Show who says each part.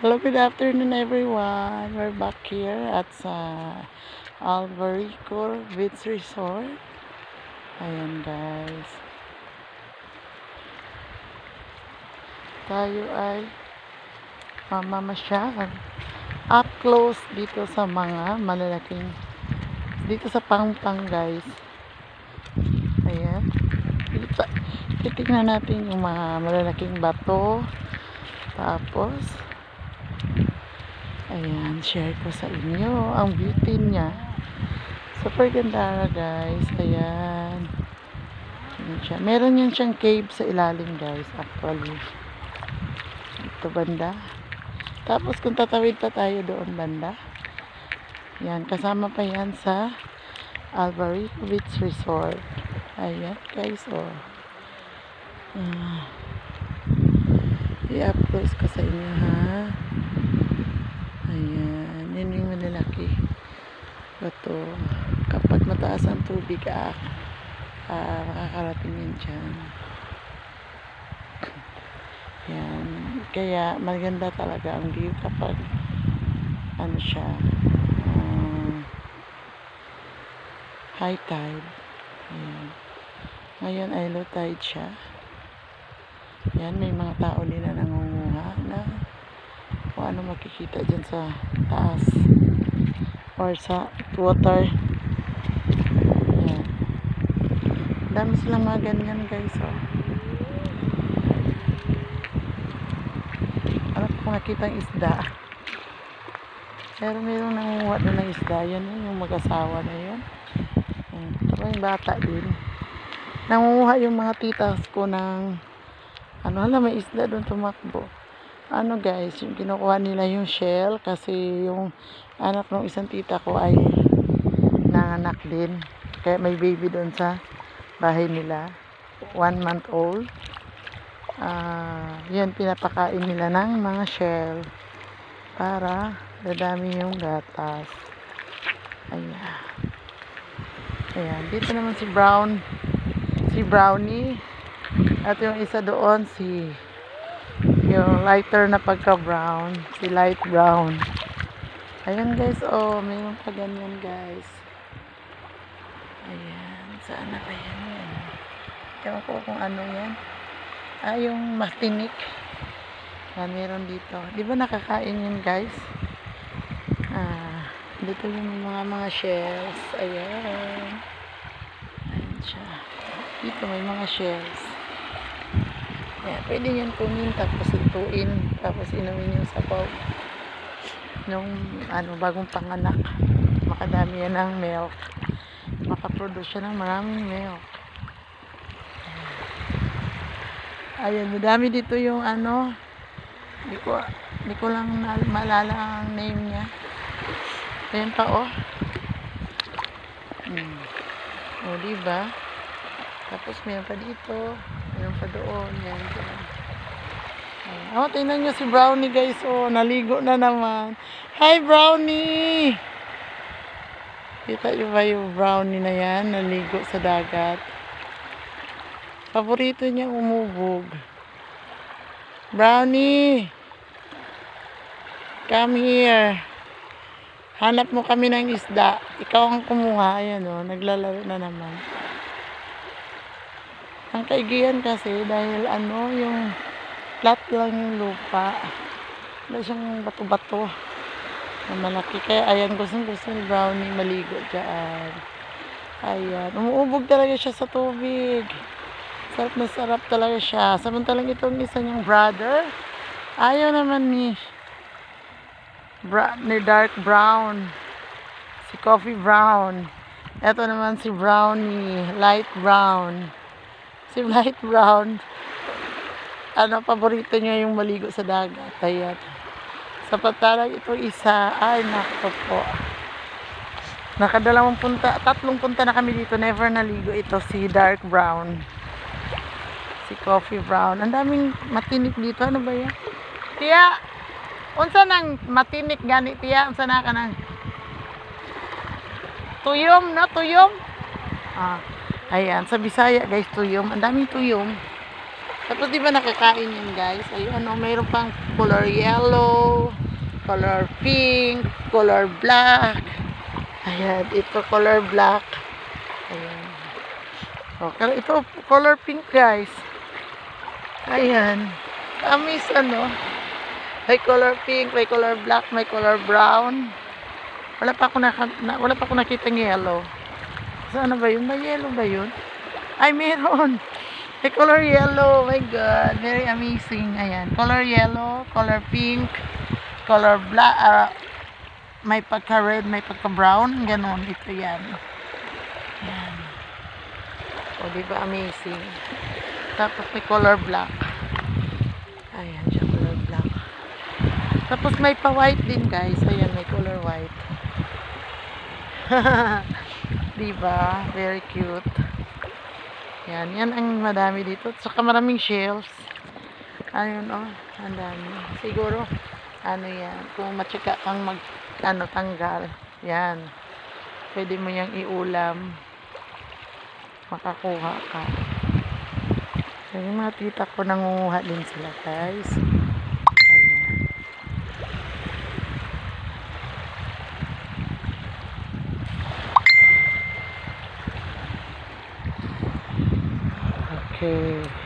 Speaker 1: Hello, good afternoon everyone. We're back here at sa Alvarico Beach Resort. Ayan guys. Tayo ay mamamasyal. Up close dito sa mga malalaking, dito sa Pangpang guys. Ayan. Titignan natin yung mga malalaking bato. Tapos ayan, share ko sa inyo ang beauty niya. Super ganda guys. Ayan. Ayan siya. Meron yan siyang cave sa ilalim guys actually. Ito banda. Tapos kung tatawid pa tayo doon banda. Yan. Kasama pa yan sa Alvarico Beach Resort. Ayan guys. Oh. I-upload ko sa inyo ha. Ayan. Yan yung malalaki. Bato. Kapag mataas ang tubig makakarating yun dyan. Yan. Kaya maganda talaga ang view kapag ano siya high tide. Ayan. Ngayon ay low tide siya. Yan, may mga tao din na nangunguha na kung ano makikita dyan sa taas or sa water. Yan. Dami silang mga ganyan guys. Oh. Ano kung nakita ang isda. Pero mayroong nangunguha doon ng isda. Yan yung mag-asawa na yun. Tapos yung bata din. Nangunguha yung mga titas ko ng may isda doon tumakbo. Guys, yung kinukuha nila yung shell kasi yung anak ng isang tita ko ay nanganak din. Kaya may baby doon sa bahay nila. 1 month old. Yan, pinapakain nila ng mga shell para dadami yung gatas. Ayan. Ayan. Dito naman si Brownie. At yung isa doon yung lighter na pagka-brown, si light brown. Ayan guys, oh, mayroon pa ganyan guys. Ayan, saan na ba yan? Ewan ko kung ano yan. Yung matinik. Yan, meron dito. Di ba nakakain yun guys? Dito yung mga shells. Ayan. Ayan siya. Dito may mga shells. Ayan, pwede yan kunin tapos ituin tapos inumin yung sabaw nung bagong panganak. Makadami yan ng milk, makaproduce siya ng maraming milk. Ayan, madami dito yung di ko lang maalala ang name niya. Ayan pa oh. Diba? Tapos meron pa dito. Meron pa doon. Yan. Tingnan nyo si Brownie guys. Oh, naligo na naman. Hi Brownie! Kita nyo ba yung Brownie na yan? Naligo sa dagat. Paborito niya umubog. Brownie! Come here. Hanap mo kami ng isda. Ikaw ang kumuha. Ayan o. Naglalaro na naman. Ang kaigihan kasi dahil yung flat lang yung lupa. Wala siyang bato-bato na malaki. Kaya ayan, gusto ni Brownie maligo dyan. Ayan, umuubog talaga siya sa tubig. Sarap na sarap talaga siya. Samantalang itong isa niyang brother, ayaw naman ni dark brown. Si coffee brown. Ito naman si Brownie, light brown. Si light brown, paborito niya yung maligo sa dagat. Ayan. Samantalang itong isa, ay nako po. Tatlong punta na kami dito, never naligo ito, si dark brown. Si coffee brown. Ang daming matinik dito. Ano ba yan? Tiya, unsa nang matinik gani tiya? Unsa na ka nang tuyom, no? Tuyom? Ayan, sa Bisaya guys, tuyom. Ang daming tuyom. Tapos di ba nakakain yan guys? Ayun, oh, mayroon pang color yellow, color pink, color black. Ayan, ito color black. Ayan. Okay, ito color pink guys. Ayan. Amis ano. May color pink, may color black, may color brown. Wala pa ako nakita ng yellow. Ano ba yun? May yellow ba yun? Ay, meron. May color yellow. My God. Very amazing. Ayan. Color yellow, color pink, color black. May pagka-red, may pagka-brown. Ganon. Ito yan. Ayan. O, diba amazing? Tapos may color black. Ayan siya, color black. Tapos may pa-white din guys. Ayan, may color white. Diba? Very cute. Yan, yan ang madami dito. Saka maraming shells. Ayun, oh, ang dami. Siguro, ano yan, kung matsika kang tanggal. Yan. Pwede mo yang iulam. Makakuha ka. So, yung mga tita ko, nangunguha din sila, guys. Ayan. Okay.